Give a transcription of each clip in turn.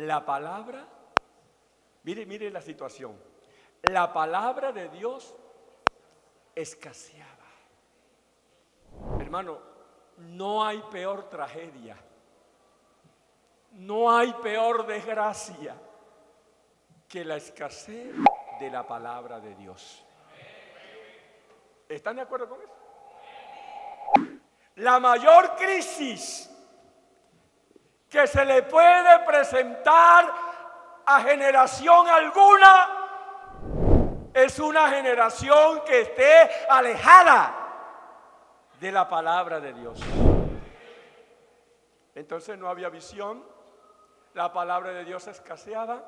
la palabra, mire la situación, la palabra de Dios escaseaba. Hermano, no hay peor tragedia, no hay peor desgracia que la escasez de la palabra de Dios. ¿Están de acuerdo con eso? La mayor crisis que se le puede presentar a generación alguna es una generación que esté alejada de la palabra de Dios. Entonces no había visión, la palabra de Dios escaseaba,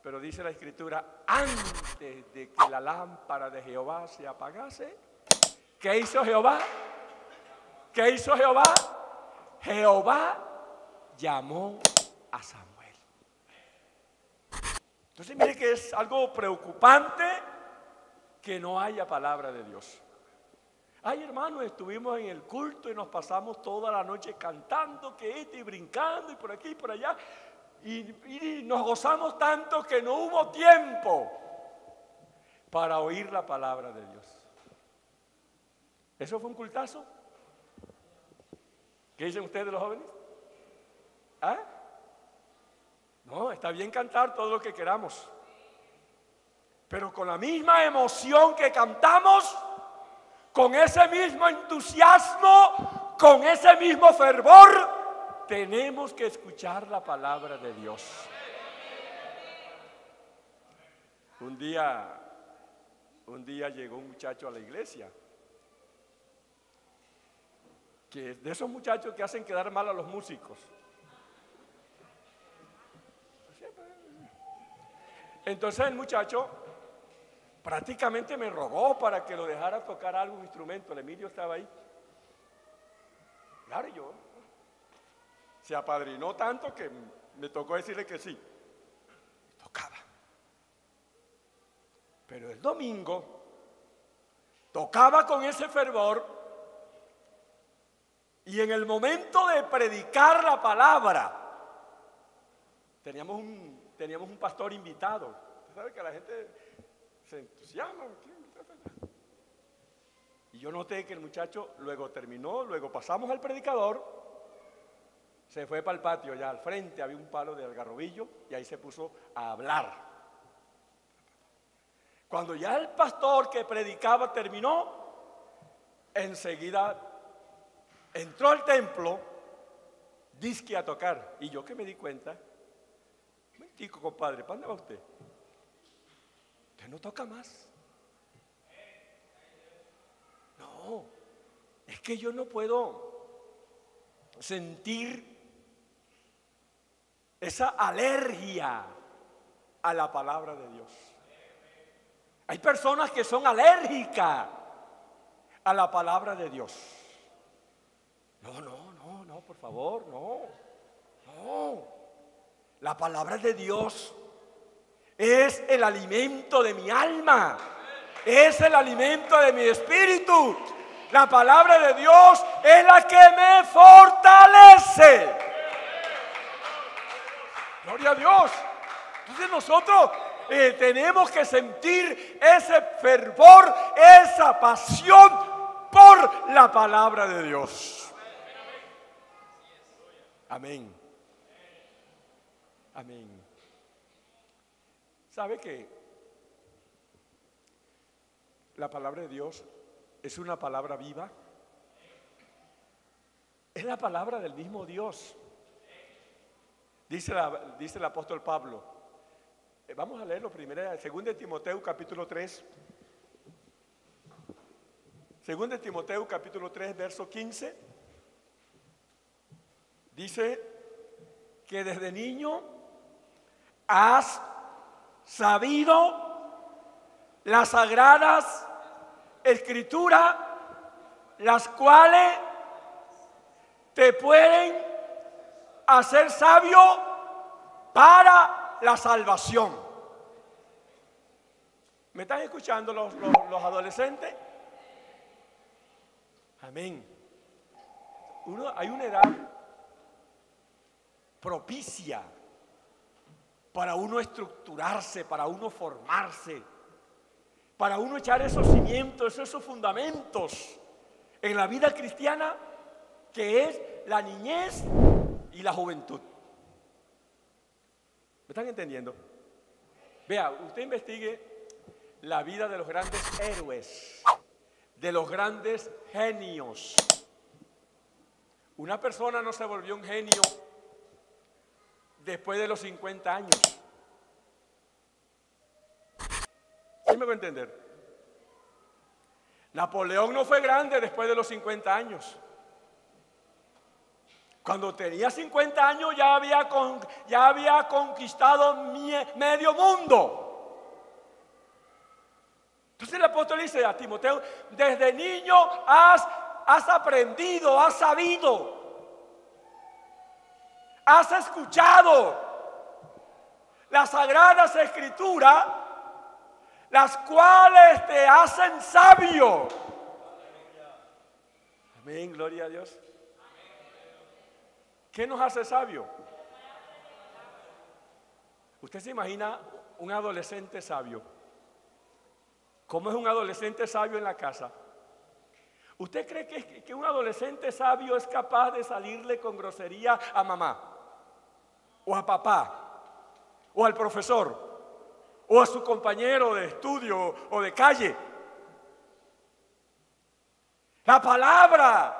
pero dice la Escritura, antes de que la lámpara de Jehová se apagase, ¿qué hizo Jehová? ¿Qué hizo Jehová? Jehová llamó a Samuel. Entonces mire que es algo preocupante que no haya palabra de Dios. Ay, hermano, estuvimos en el culto y nos pasamos toda la noche cantando, y brincando y por aquí y por allá, y nos gozamos tanto que no hubo tiempo para oír la palabra de Dios. ¿Eso fue un cultazo? ¿Qué dicen ustedes los jóvenes? ¿Ah? No, está bien cantar todo lo que queramos, pero con la misma emoción que cantamos, con ese mismo entusiasmo, con ese mismo fervor, tenemos que escuchar la palabra de Dios. Un día llegó un muchacho a la iglesia, que es de esos muchachos que hacen quedar mal a los músicos. Entonces el muchacho prácticamente me rogó para que lo dejara tocar algún instrumento. El Emilio estaba ahí. Claro, yo se apadrinó tanto que me tocó decirle que sí. Tocaba. Pero el domingo tocaba con ese fervor y en el momento de predicar la palabra teníamos un pastor invitado. Usted sabe que la gente se entusiasma. Y yo noté que el muchacho luego terminó, luego pasamos al predicador, se fue para el patio, allá al frente había un palo de algarrobillo y ahí se puso a hablar. Cuando ya el pastor que predicaba terminó, enseguida entró al templo, dizque a tocar. Y yo que me di cuenta, un momentico, compadre, ¿para dónde va usted? Usted no toca más. No, es que yo no puedo sentir esa alergia a la palabra de Dios. Hay personas que son alérgicas a la palabra de Dios. No, por favor, no. La palabra de Dios es el alimento de mi alma, es el alimento de mi espíritu. La palabra de Dios es la que me fortalece. Gloria a Dios. Entonces nosotros tenemos que sentir ese fervor, esa pasión por la palabra de Dios. Amén. Amén. ¿Sabe que la palabra de Dios es una palabra viva? Es la palabra del mismo Dios. Dice el apóstol Pablo. Vamos a leerlo primero, 2 Timoteo capítulo 3. 2 Timoteo capítulo 3, verso 15. Dice que desde niño has sabido las sagradas escrituras, las cuales te pueden hacer sabio para la salvación. ¿Me están escuchando los adolescentes? Amén. Hay una edad propicia para uno estructurarse, para uno formarse, para uno echar esos cimientos, esos fundamentos en la vida cristiana, que es la niñez y la juventud. ¿Me están entendiendo? Vea, usted investigue la vida de los grandes héroes, de los grandes genios. Una persona no se volvió un genio después de los 50 años. ¿Sí me voy a entender? Napoleón no fue grande después de los 50 años. Cuando tenía 50 años ya había conquistado medio mundo. Entonces el apóstol dice a Timoteo: desde niño has aprendido, has sabido, has escuchado las sagradas escrituras, las cuales te hacen sabio. Amén, gloria a Dios. ¿Qué nos hace sabio? ¿Usted se imagina un adolescente sabio? ¿Cómo es un adolescente sabio en la casa? ¿Usted cree que un adolescente sabio es capaz de salirle con grosería a mamá, o a papá, o al profesor, o a su compañero de estudio o de calle? La palabra,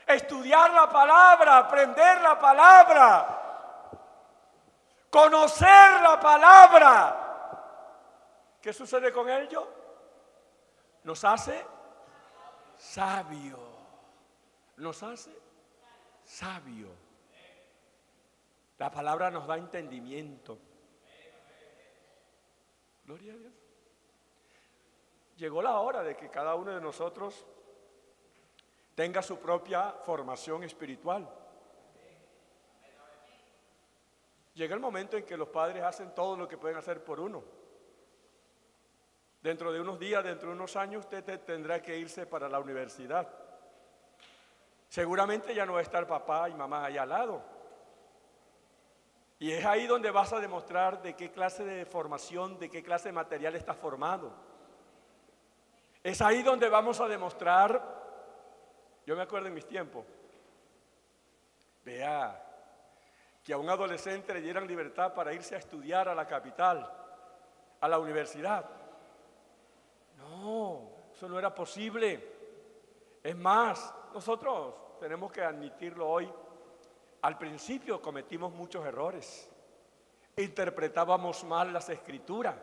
estudiar la palabra, aprender la palabra, conocer la palabra. ¿Qué sucede con ello? Nos hace sabio. Nos hace sabio. La palabra nos da entendimiento. Gloria a Dios. Llegó la hora de que cada uno de nosotros tenga su propia formación espiritual. Llega el momento en que los padres hacen todo lo que pueden hacer por uno. Dentro de unos días, dentro de unos años, usted tendrá que irse para la universidad. Seguramente ya no va a estar papá y mamá allá al lado. Y es ahí donde vas a demostrar de qué clase de formación, de qué clase de material estás formado. Es ahí donde vamos a demostrar. Yo me acuerdo en mis tiempos, vea, que a un adolescente le dieran libertad para irse a estudiar a la capital, a la universidad. No, eso no era posible. Es más, nosotros tenemos que admitirlo hoy. Al principio cometimos muchos errores. Interpretábamos mal las escrituras.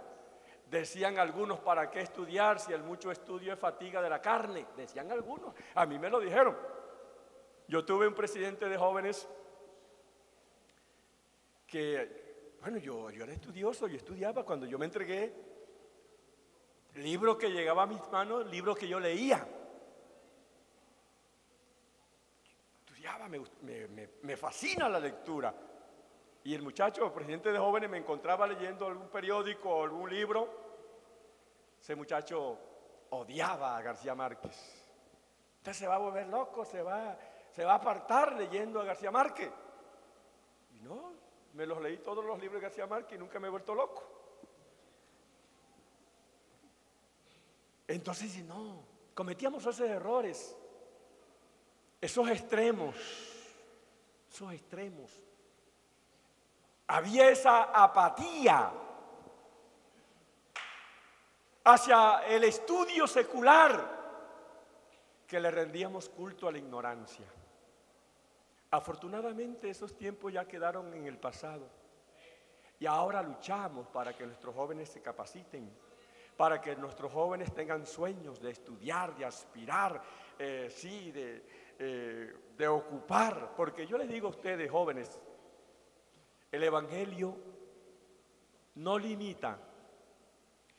Decían algunos: ¿para qué estudiar si el mucho estudio es fatiga de la carne? Decían algunos. A mí me lo dijeron. Yo tuve un presidente de jóvenes que, bueno, yo era estudioso, yo estudiaba. Cuando yo me entregué, libro que llegaba a mis manos, libro que yo leía. Estudiaba, me fascina la lectura. Y el muchacho, presidente de jóvenes, me encontraba leyendo algún periódico o algún libro. Ese muchacho odiaba a García Márquez. Usted se va a volver loco, se va a apartar leyendo a García Márquez. Y no, me los leí todos los libros de García Márquez y nunca me he vuelto loco. Entonces, no, cometíamos esos errores, esos extremos. Había esa apatía hacia el estudio secular, que le rendíamos culto a la ignorancia. Afortunadamente esos tiempos ya quedaron en el pasado y ahora luchamos para que nuestros jóvenes se capaciten, para que nuestros jóvenes tengan sueños de estudiar, de aspirar, de ocupar. Porque yo les digo a ustedes, jóvenes, el Evangelio no limita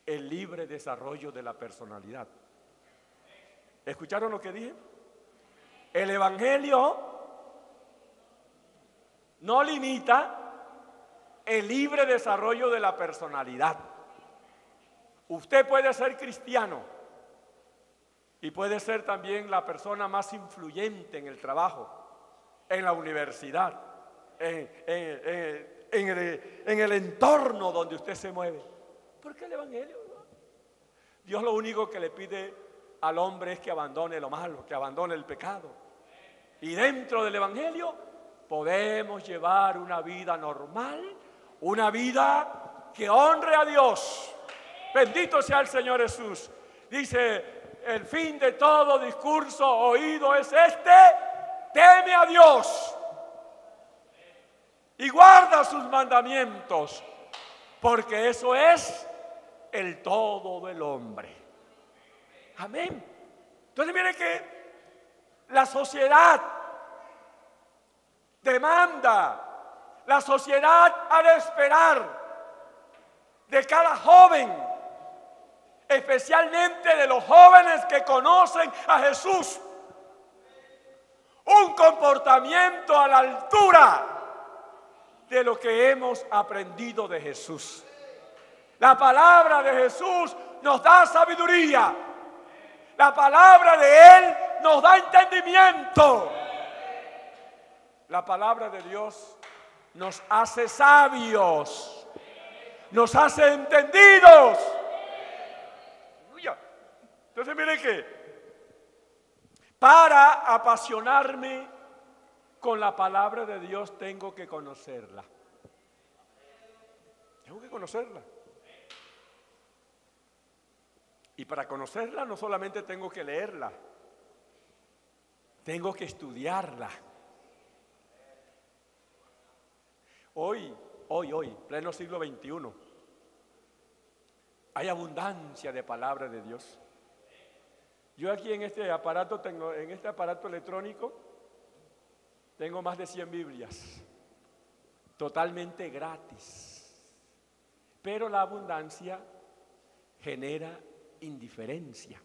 el libre desarrollo de la personalidad. ¿Escucharon lo que dije? El Evangelio no limita el libre desarrollo de la personalidad. Usted puede ser cristiano y puede ser también la persona más influyente en el trabajo, en la universidad, en el entorno donde usted se mueve. Porque el Evangelio, ¿no? Dios lo único que le pide al hombre es que abandone lo malo, que abandone el pecado. Y dentro del Evangelio podemos llevar una vida normal, una vida que honre a Dios. Bendito sea el Señor Jesús. Dice, el fin de todo discurso oído es este: teme a Dios y guarda sus mandamientos, porque eso es el todo del hombre. Amén. Entonces mire que la sociedad demanda, la sociedad ha de esperar de cada joven, especialmente de los jóvenes que conocen a Jesús, un comportamiento a la altura de lo que hemos aprendido de Jesús. La palabra de Jesús nos da sabiduría. La palabra de Él nos da entendimiento. La palabra de Dios nos hace sabios, nos hace entendidos. Entonces mire que para apasionarme con la palabra de Dios tengo que conocerla. Tengo que conocerla. Y para conocerla no solamente tengo que leerla, tengo que estudiarla. Hoy, pleno siglo XXI, hay abundancia de palabra de Dios. Yo aquí en este aparato electrónico, tengo más de 100 Biblias, totalmente gratis. Pero la abundancia genera indiferencia.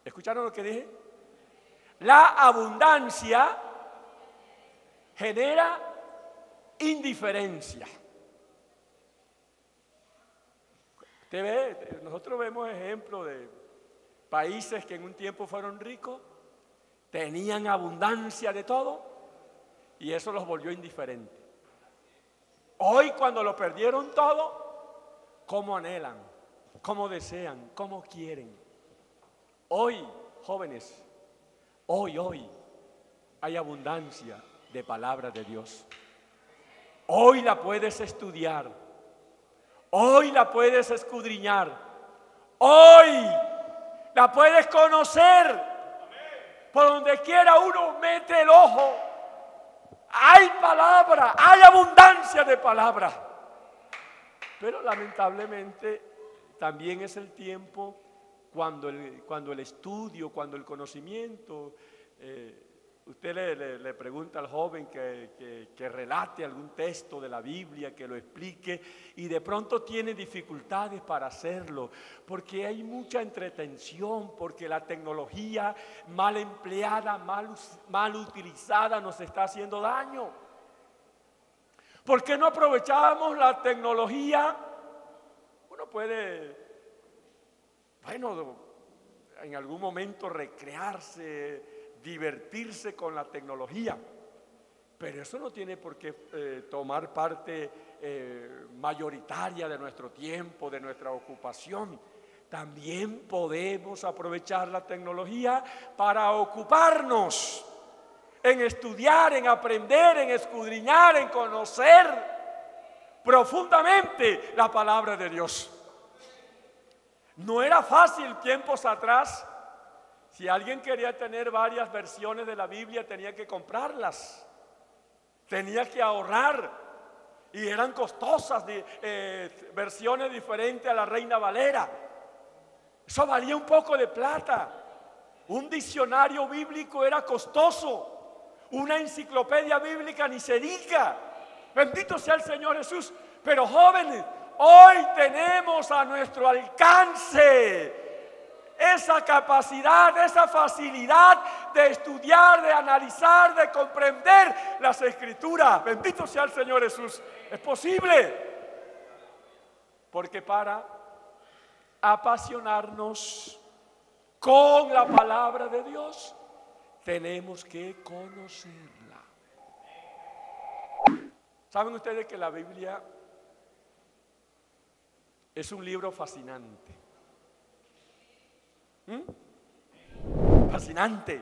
¿Escucharon lo que dije? La abundancia genera indiferencia. Usted ve, nosotros vemos ejemplos de países que en un tiempo fueron ricos, tenían abundancia de todo y eso los volvió indiferentes. Hoy, cuando lo perdieron todo, ¿cómo anhelan? ¿Cómo desean? ¿Cómo quieren? Hoy, jóvenes, hoy hay abundancia de palabra de Dios. Hoy la puedes estudiar. Hoy la puedes escudriñar. Hoy la puedes conocer. Por donde quiera uno mete el ojo, hay palabra, hay abundancia de palabra. Pero lamentablemente también es el tiempo cuando el estudio, cuando el conocimiento, usted le pregunta al joven que relate algún texto de la Biblia, que lo explique, y de pronto tiene dificultades para hacerlo, porque hay mucha entretención, porque la tecnología mal empleada, mal utilizada nos está haciendo daño. ¿Por qué no aprovechamos la tecnología? Uno puede, en algún momento recrearse, divertirse con la tecnología, pero eso no tiene por qué tomar parte mayoritaria de nuestro tiempo, de nuestra ocupación. También podemos aprovechar la tecnología para ocuparnos en estudiar, en aprender, en escudriñar, en conocer profundamente la palabra de Dios. No era fácil tiempos atrás. Si alguien quería tener varias versiones de la Biblia, tenía que comprarlas, tenía que ahorrar, y eran costosas, versiones diferentes a la Reina Valera. Eso valía un poco de plata. Un diccionario bíblico era costoso. Una enciclopedia bíblica ni se diga. Bendito sea el Señor Jesús. Pero jóvenes, hoy tenemos a nuestro alcance esa capacidad, esa facilidad de estudiar, de analizar, de comprender las Escrituras. Bendito sea el Señor Jesús. Es posible. Porque para apasionarnos con la palabra de Dios, tenemos que conocerla. ¿Saben ustedes que la Biblia es un libro fascinante? Fascinante.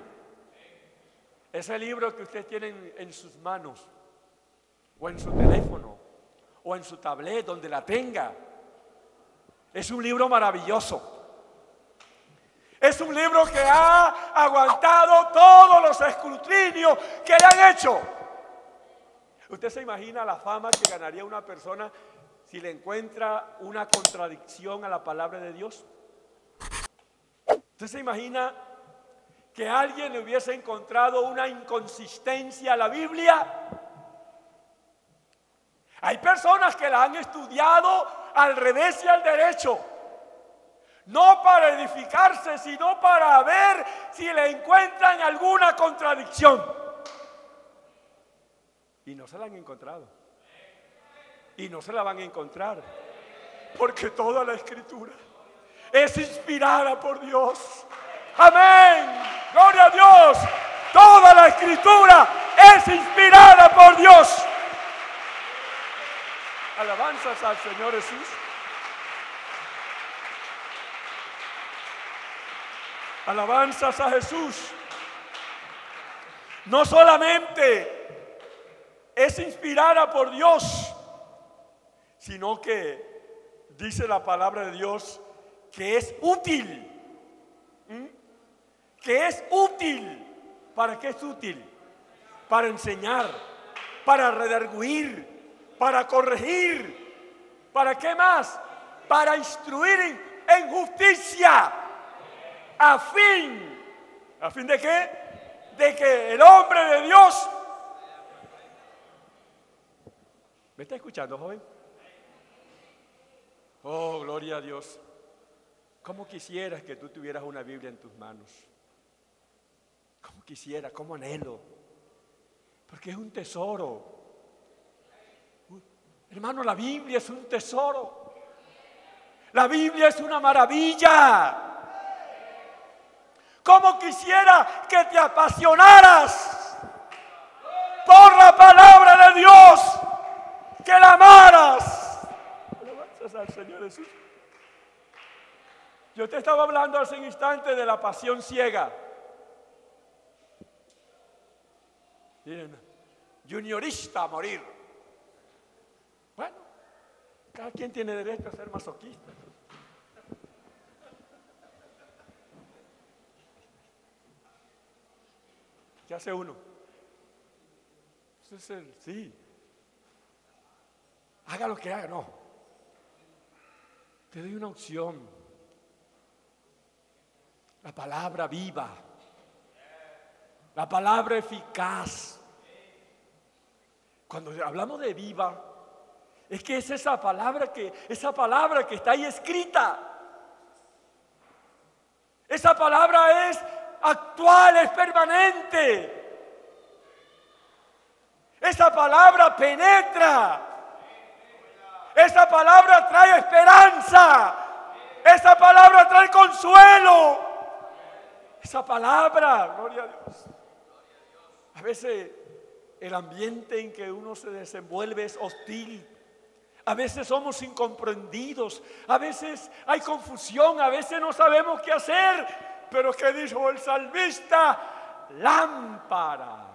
Ese libro que ustedes tienen en sus manos, o en su teléfono, o en su tablet, donde la tenga, es un libro maravilloso. Es un libro que ha aguantado todos los escrutinios que le han hecho. ¿Usted se imagina la fama que ganaría una persona si le encuentra una contradicción a la palabra de Dios? ¿Usted se imagina que alguien le hubiese encontrado una inconsistencia a la Biblia? Hay personas que la han estudiado al revés y al derecho, no para edificarse, sino para ver si le encuentran alguna contradicción. Y no se la han encontrado. Y no se la van a encontrar. Porque toda la Escritura es inspirada por Dios. Amén. Gloria a Dios. Toda la Escritura es inspirada por Dios. Alabanzas al Señor Jesús. Alabanzas a Jesús. No solamente es inspirada por Dios, sino que dice la palabra de Dios que es útil. Que es útil. ¿Para qué es útil? Para enseñar, para redarguir, para corregir. ¿Para qué más? Para instruir en justicia. ¿A fin de qué? De que el hombre de Dios... ¿Me está escuchando, joven? Oh, gloria a Dios. ¿Cómo quisieras que tú tuvieras una Biblia en tus manos? ¿Cómo quisiera? ¿Cómo anhelo? Porque es un tesoro. Hermano, la Biblia es un tesoro. La Biblia es una maravilla. ¿Cómo quisiera que te apasionaras por la palabra de Dios? Que la amaras. Alabanzas al Señor Jesús. Yo te estaba hablando hace un instante de la pasión ciega. Miren, juniorista a morir. Bueno, cada quien tiene derecho a ser masoquista. ¿Qué hace uno? Sí. Haga lo que haga, no. Te doy una opción. La palabra viva. La palabra eficaz. Cuando hablamos de viva, es que es esa palabra que está ahí escrita. Esa palabra es actual, es permanente. Esa palabra penetra. Esa palabra trae esperanza. Esa palabra trae consuelo. Esa palabra, gloria a Dios. A veces el ambiente en que uno se desenvuelve es hostil. A veces somos incomprendidos. A veces hay confusión. A veces no sabemos qué hacer. Pero ¿qué dijo el salmista? Lámpara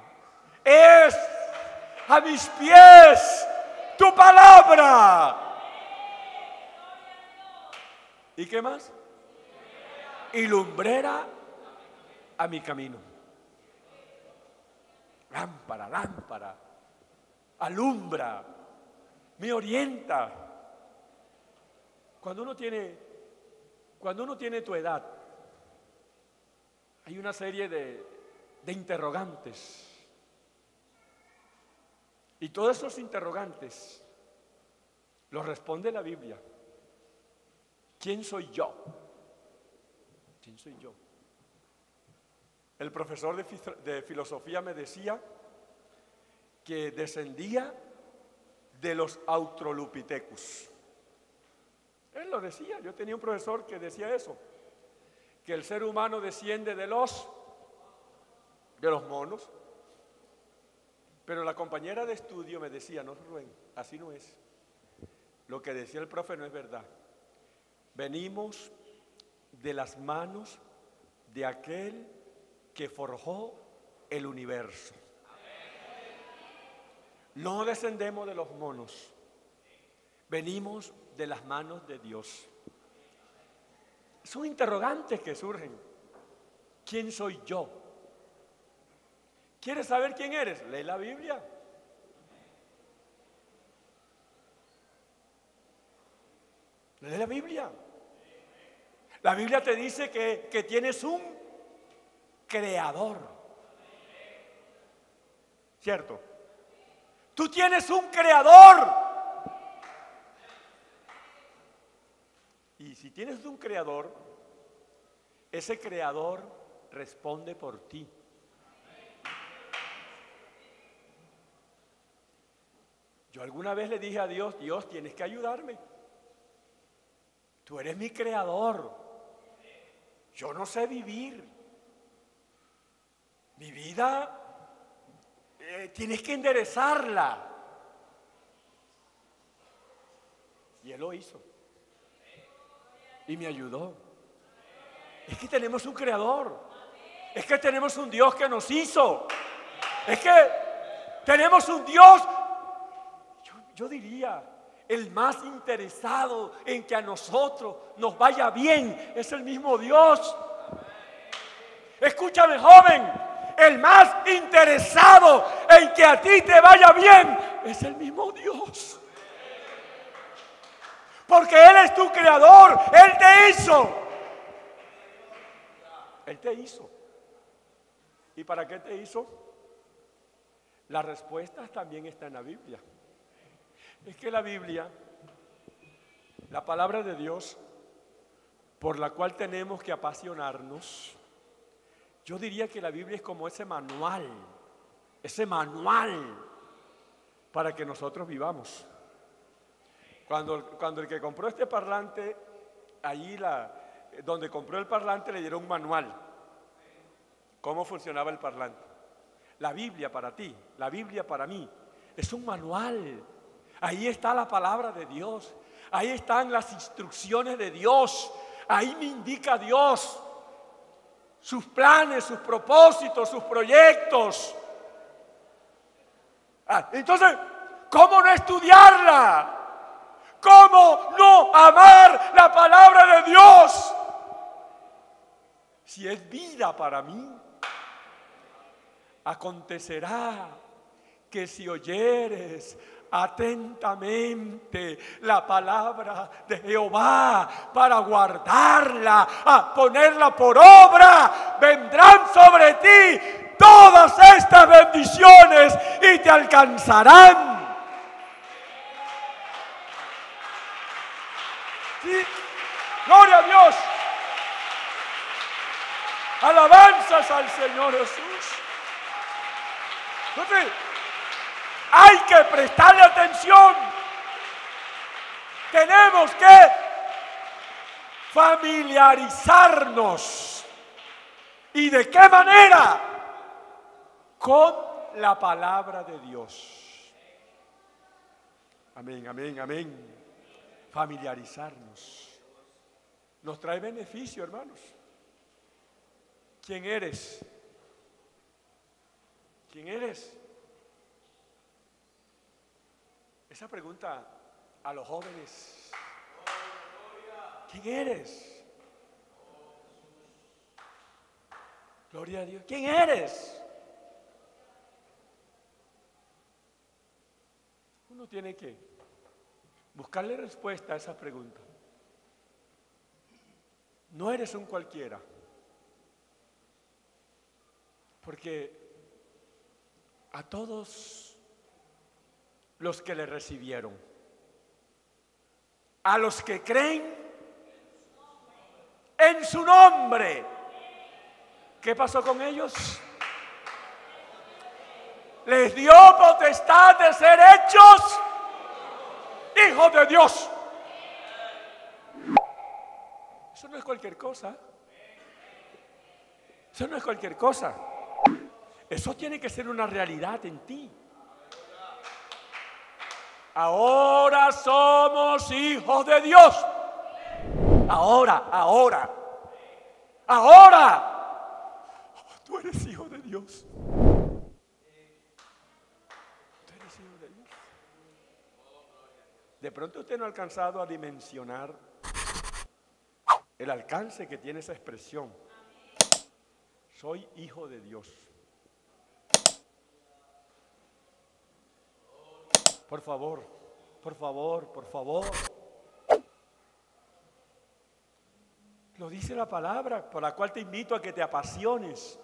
es a mis pies tu palabra. ¿Y qué más? Y lumbrera a mi camino. Lámpara, lámpara. Alumbra. Me orienta. Cuando uno tiene tu edad, hay una serie de interrogantes. Y todos esos interrogantes los responde la Biblia. ¿Quién soy yo? ¿Quién soy yo? El profesor de filosofía me decía que descendía de los Australopithecus. Él lo decía, yo tenía un profesor que decía eso, que el ser humano desciende de los monos. Pero la compañera de estudio me decía, no, Rubén, así no es. Lo que decía el profe no es verdad. Venimos de las manos de aquel que forjó el universo. No descendemos de los monos. Venimos de las manos de Dios. Son interrogantes que surgen. ¿Quién soy yo? ¿Quieres saber quién eres? Lee la Biblia. Lee la Biblia. La Biblia te dice que tienes un creador. ¿Cierto? Tú tienes un creador. Y si tienes un creador, ese creador responde por ti. Yo alguna vez le dije a Dios, Dios, tienes que ayudarme. Tú eres mi creador. Yo no sé vivir. Mi vida tienes que enderezarla. Y Él lo hizo. Y me ayudó. Es que tenemos un creador. Es que tenemos un Dios que nos hizo. Es que tenemos un Dios, yo diría, el más interesado en que a nosotros nos vaya bien es el mismo Dios. Escúchame, joven, el más interesado en que a ti te vaya bien es el mismo Dios. Porque Él es tu creador, Él te hizo. Él te hizo. ¿Y para qué te hizo? La respuesta también está en la Biblia. Es que la Biblia, la palabra de Dios, por la cual tenemos que apasionarnos, yo diría que la Biblia es como ese manual para que nosotros vivamos. Cuando el que compró este parlante, allí donde compró el parlante le dieron un manual. ¿Cómo funcionaba el parlante? La Biblia para ti, la Biblia para mí, es un manual. Ahí está la palabra de Dios. Ahí están las instrucciones de Dios. Ahí me indica Dios sus planes, sus propósitos, sus proyectos. Entonces, ¿cómo no estudiarla? ¿Cómo no amar la palabra de Dios? Si es vida para mí, acontecerá que si oyeres atentamente la palabra de Jehová para guardarla, a ponerla por obra, vendrán sobre ti todas estas bendiciones y te alcanzarán. ¿Sí? Gloria a Dios. Alabanzas al Señor Jesús. Entonces, hay que prestarle atención. Tenemos que familiarizarnos. ¿Y de qué manera? Con la palabra de Dios. Amén, amén, amén. Familiarizarnos. Nos trae beneficio, hermanos. ¿Quién eres? ¿Quién eres? Esa pregunta a los jóvenes. ¿Quién eres? Gloria a Dios. ¿Quién eres? Uno tiene que buscarle respuesta a esa pregunta. No eres un cualquiera. Porque a todos los que le recibieron, a los que creen en su nombre, ¿qué pasó con ellos? Les dio potestad de ser hechos hijos de Dios. Eso no es cualquier cosa. Eso no es cualquier cosa. Eso tiene que ser una realidad en ti. Ahora somos hijos de Dios. Ahora. Tú eres hijo de Dios. Tú eres hijo de Dios. De pronto usted no ha alcanzado a dimensionar el alcance que tiene esa expresión. Soy hijo de Dios. Por favor. Lo dice la palabra, por la cual te invito a que te apasiones.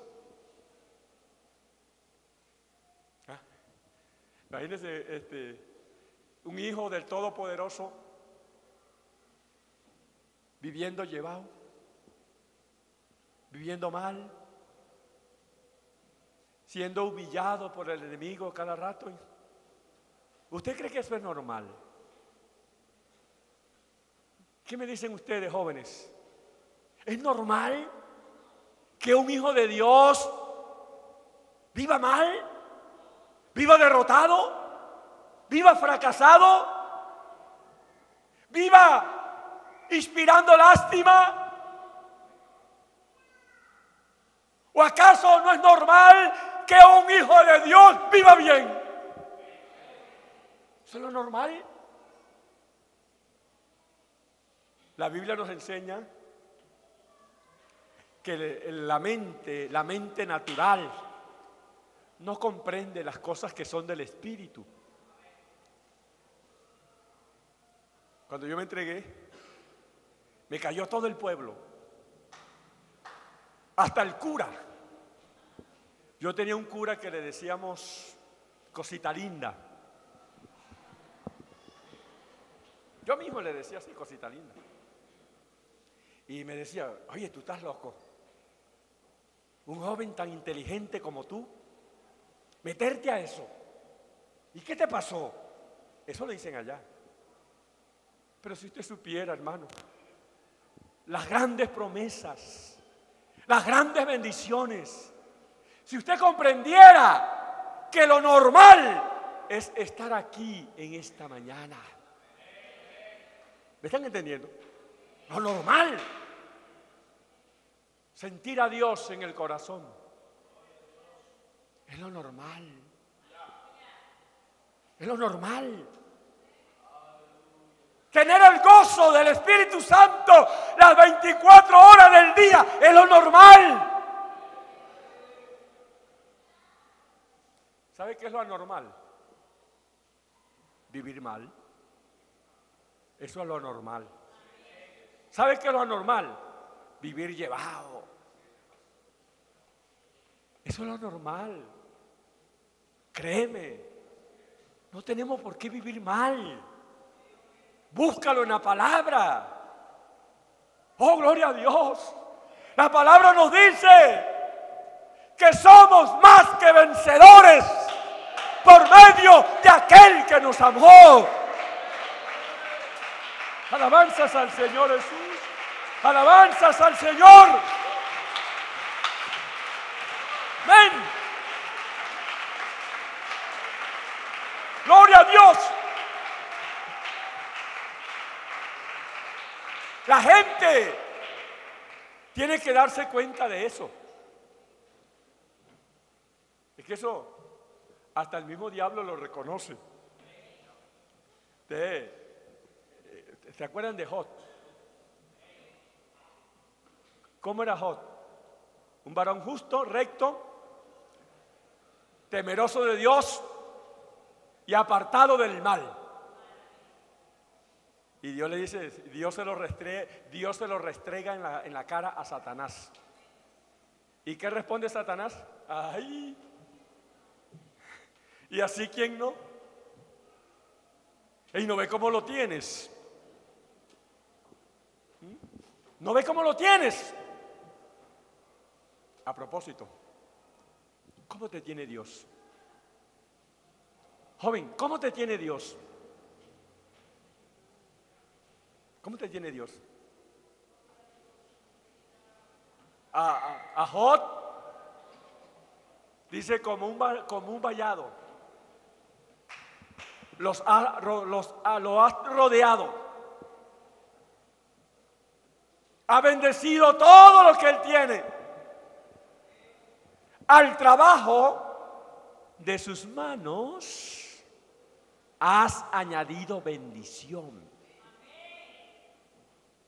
Imagínese un hijo del Todopoderoso viviendo llevado, viviendo mal, siendo humillado por el enemigo cada rato. ¿Usted cree que eso es normal? ¿Qué me dicen ustedes, jóvenes? ¿Es normal que un hijo de Dios viva mal, viva derrotado, viva fracasado, viva inspirando lástima? ¿O acaso no es normal que un hijo de Dios viva bien? ¿Eso es lo normal? La Biblia nos enseña que la mente natural no comprende las cosas que son del Espíritu. Cuando yo me entregué, me cayó todo el pueblo, hasta el cura. Yo tenía un cura que le decíamos cosita linda. Yo mismo le decía así, cosita linda. Y me decía, oye, tú estás loco. Un joven tan inteligente como tú, meterte a eso. ¿Y qué te pasó? Eso le dicen allá. Pero si usted supiera, hermano, las grandes promesas, las grandes bendiciones, si usted comprendiera que lo normal es estar aquí en esta mañana. ¿Me están entendiendo? Lo normal. Sentir a Dios en el corazón. Es lo normal. Es lo normal. Tener el gozo del Espíritu Santo las 24 horas del día es lo normal. ¿Sabe qué es lo anormal? Vivir mal. Eso es lo normal. ¿Sabe qué es lo anormal? Vivir llevado. Eso es lo normal. Créeme, no tenemos por qué vivir mal. Búscalo en la palabra. Oh, gloria a Dios. La palabra nos dice que somos más que vencedores por medio de aquel que nos amó. Alabanzas al Señor Jesús. Alabanzas al Señor. Amén. Gloria a Dios. La gente tiene que darse cuenta de eso. Es que eso hasta el mismo diablo lo reconoce. ¿Se acuerdan de Jod? ¿Cómo era Jod? Un varón justo, recto, temeroso de Dios y apartado del mal. Y Dios le dice, Dios se lo restrega en la cara a Satanás. ¿Y qué responde Satanás? ¡Ay! ¿Y así quién no? ¿Y no ve cómo lo tienes? ¿No ve cómo lo tienes? A propósito, ¿cómo te tiene Dios? Joven, ¿cómo te tiene Dios? ¿Cómo te tiene Dios? A Jod dice como un vallado. lo has rodeado. Ha bendecido todo lo que Él tiene. Al trabajo de sus manos has añadido bendición.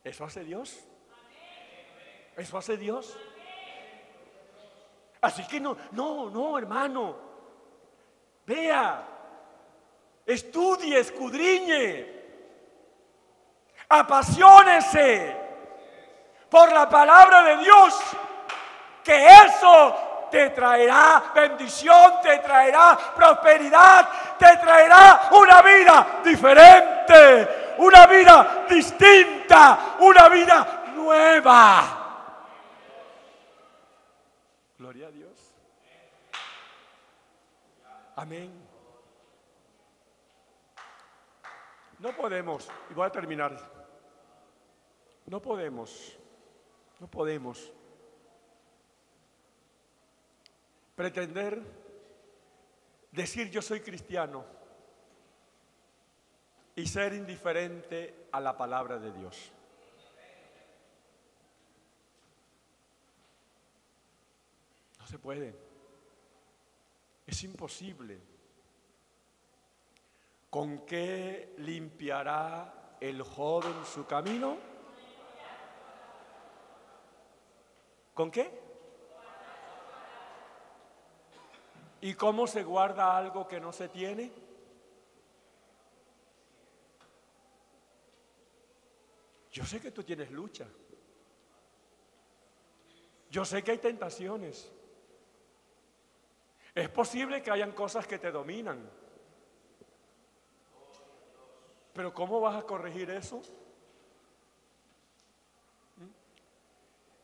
¿Eso hace Dios? ¿Eso hace Dios? Así que no, hermano. Vea, estudie, escudriñe, apasionese por la palabra de Dios, que eso te traerá bendición, te traerá prosperidad, te traerá una vida diferente, una vida distinta, una vida nueva. Gloria a Dios. Amén. No podemos, y voy a terminar, no podemos pretender decir yo soy cristiano y ser indiferente a la palabra de Dios. No se puede. Es imposible. ¿Con qué limpiará el joven su camino? ¿Con qué? ¿Y cómo se guarda algo que no se tiene? Yo sé que tú tienes lucha. Yo sé que hay tentaciones. Es posible que hayan cosas que te dominan. Pero ¿cómo vas a corregir eso?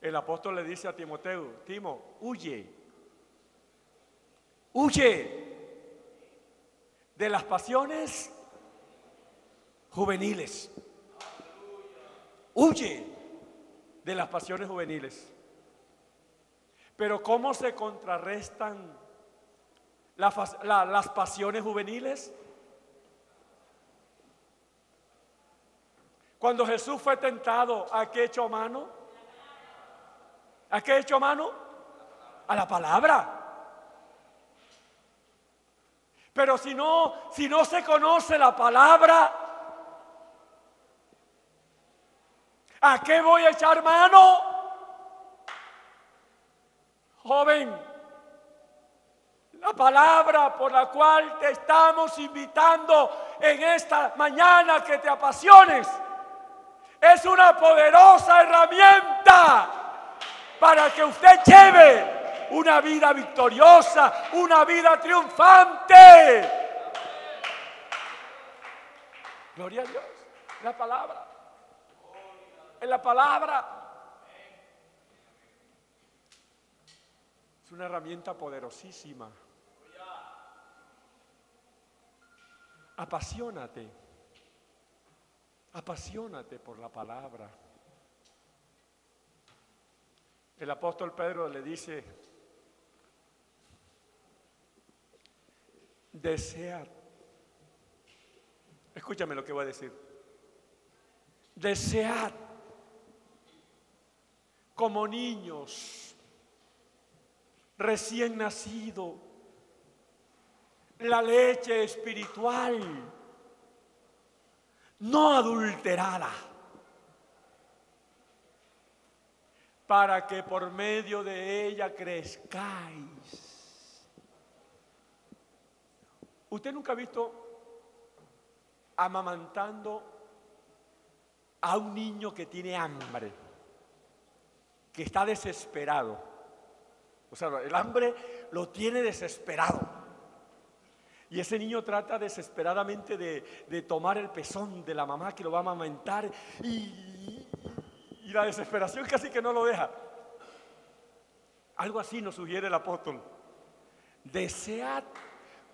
El apóstol le dice a Timoteo: Timo, huye de las pasiones juveniles. Huye de las pasiones juveniles. Pero ¿cómo se contrarrestan las pasiones juveniles? Cuando Jesús fue tentado, ¿a qué echó mano? ¿A qué echó mano? A la palabra. Pero si no se conoce la palabra, ¿a qué voy a echar mano? Joven, la palabra por la cual te estamos invitando en esta mañana que te apasiones es una poderosa herramienta para que usted lleve una vida victoriosa, una vida triunfante. Gloria a Dios. La palabra. En la palabra. Es una herramienta poderosísima. Apasionate. Apasionate por la palabra. El apóstol Pedro le dice: desead. Escúchame lo que voy a decir. Desead como niños recién nacidos la leche espiritual no adulterada, para que por medio de ella crezcáis. ¿Usted nunca ha visto amamantando a un niño que tiene hambre, que está desesperado? O sea, el hambre lo tiene desesperado. Y ese niño trata desesperadamente de tomar el pezón de la mamá que lo va a amamantar y la desesperación casi que no lo deja. Algo así nos sugiere el apóstol. Desead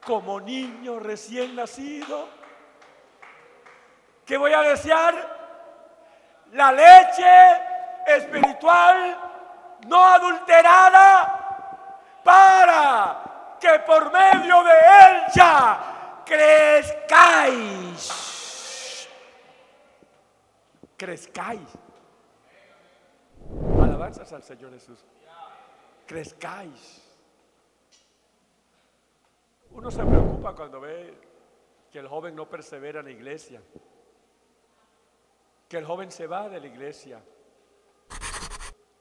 como niño recién nacido. ¿Qué voy a desear? La leche espiritual no adulterada, para que por medio de ella crezcáis. Crezcáis. Alabanzas al Señor Jesús. Crezcáis. Uno se preocupa cuando ve que el joven no persevera en la iglesia, que el joven se va de la iglesia.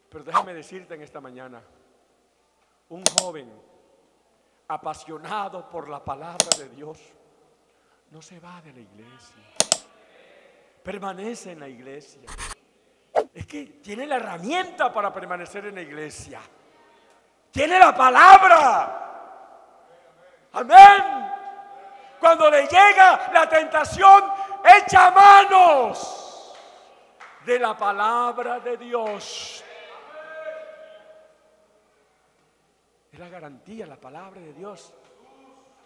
Pero déjame decirte en esta mañana, un joven apasionado por la palabra de Dios no se va de la iglesia, permanece en la iglesia. Es que tiene la herramienta para permanecer en la iglesia, tiene la palabra. Amén. Cuando le llega la tentación, echa manos de la palabra de Dios. Es la garantía, la palabra de Dios.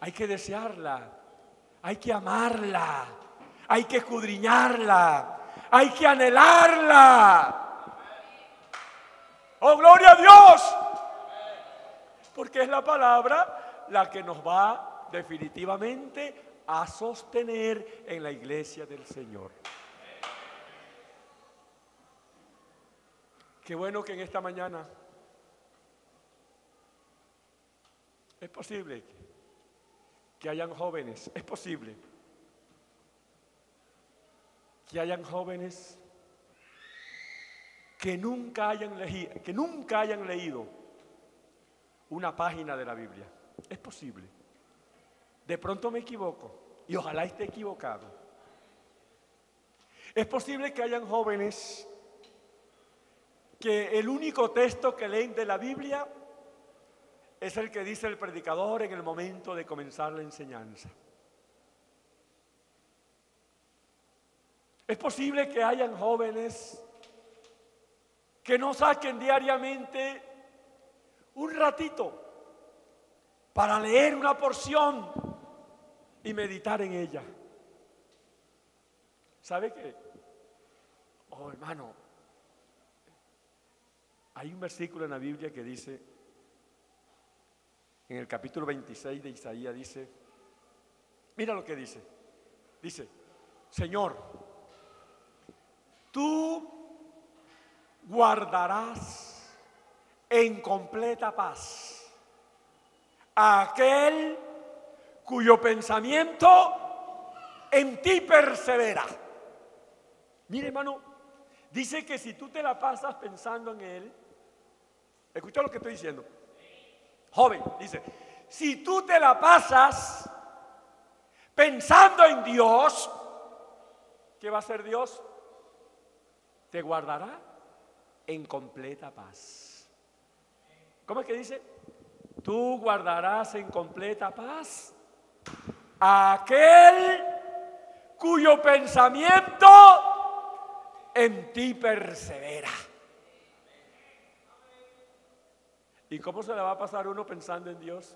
Hay que desearla, hay que amarla, hay que escudriñarla, hay que anhelarla. ¡Oh, gloria a Dios! Porque es la palabra la que nos va definitivamente a sostener en la iglesia del Señor. Qué bueno que en esta mañana es posible que hayan jóvenes, es posible que hayan jóvenes que nunca hayan leído una página de la Biblia. Es posible. De pronto me equivoco y ojalá esté equivocado. Es posible que hayan jóvenes que el único texto que leen de la Biblia es el que dice el predicador en el momento de comenzar la enseñanza. Es posible que hayan jóvenes que no saquen diariamente un ratito para leer una porción y meditar en ella. ¿Sabe qué? Oh, hermano, hay un versículo en la Biblia que dice, en el capítulo 26 de Isaías dice, mira lo que dice. Dice, Señor, tú guardarás en completa paz a aquel cuyo pensamiento en ti persevera. Mire, hermano, dice que si tú te la pasas pensando en él, escucha lo que estoy diciendo. Joven, dice, si tú te la pasas pensando en Dios, ¿qué va a hacer Dios? Te guardará en completa paz. ¿Cómo es que dice? Tú guardarás en completa paz a aquel cuyo pensamiento en ti persevera. ¿Y cómo se le va a pasar uno pensando en Dios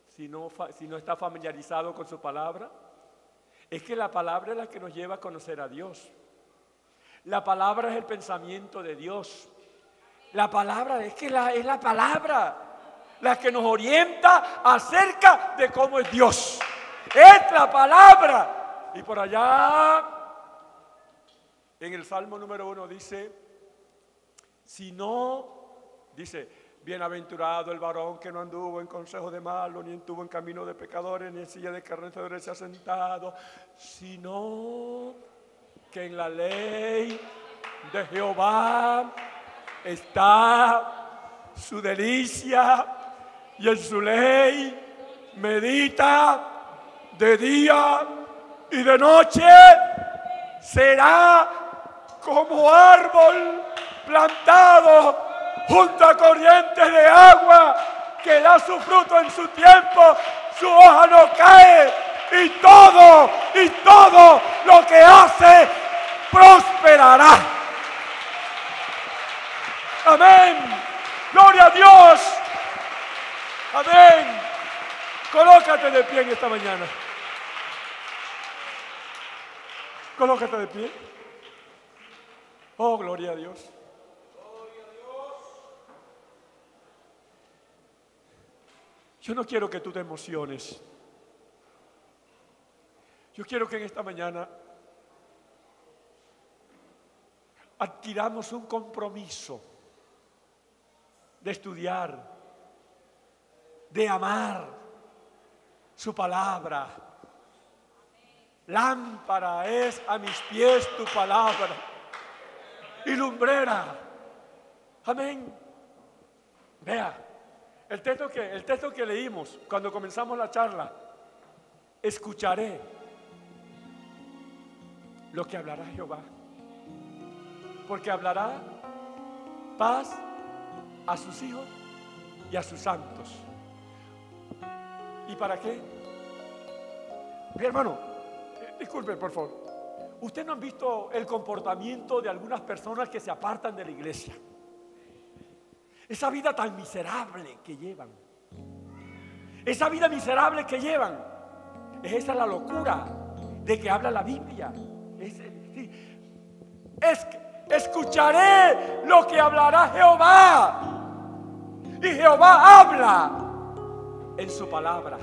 si no está familiarizado con su palabra? Es que la palabra es la que nos lleva a conocer a Dios. La palabra es el pensamiento de Dios. La palabra es la palabra la que nos orienta acerca de cómo es Dios. Es la palabra. Y por allá, en el Salmo número 1 dice, bienaventurado el varón que no anduvo en consejo de malos, ni estuvo en camino de pecadores, ni en silla de escarnecedores se ha sentado, sino que en la ley de Jehová está su delicia, y en su ley medita de día y de noche. Será como árbol plantado junto a corrientes de agua, que da su fruto en su tiempo, su hoja no cae, y todo lo que hace prosperará. Amén. Gloria a Dios. Amén. Colócate de pie en esta mañana. Colócate de pie. Oh, gloria a Dios. Yo no quiero que tú te emociones. Yo quiero que en esta mañana adquiramos un compromiso de estudiar, de amar su palabra. Lámpara es a mis pies tu palabra y lumbrera. Amén. Vea, el texto que leímos cuando comenzamos la charla: escucharé lo que hablará Jehová, porque hablará paz a sus hijos y a sus santos. ¿Y para qué? Mi hermano, disculpe por favor, ¿usted no han visto el comportamiento de algunas personas que se apartan de la iglesia? Esa vida tan miserable que llevan, esa vida miserable que llevan, esa es la locura de que habla la Biblia. Escucharé lo que hablará Jehová, y Jehová habla en su palabra.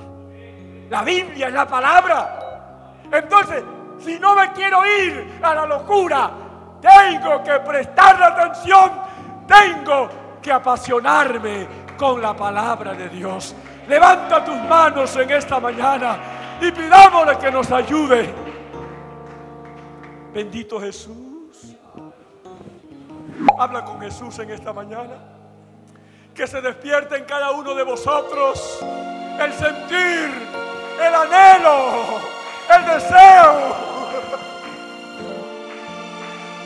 La Biblia es la palabra. Entonces, si no me quiero ir a la locura, tengo que prestarle atención, tengo que apasionarme con la palabra de Dios. Levanta tus manos en esta mañana y pidámosle que nos ayude. Bendito Jesús. Habla con Jesús en esta mañana. Que se despierte en cada uno de vosotros el sentir, el anhelo, el deseo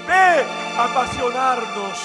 de apasionarnos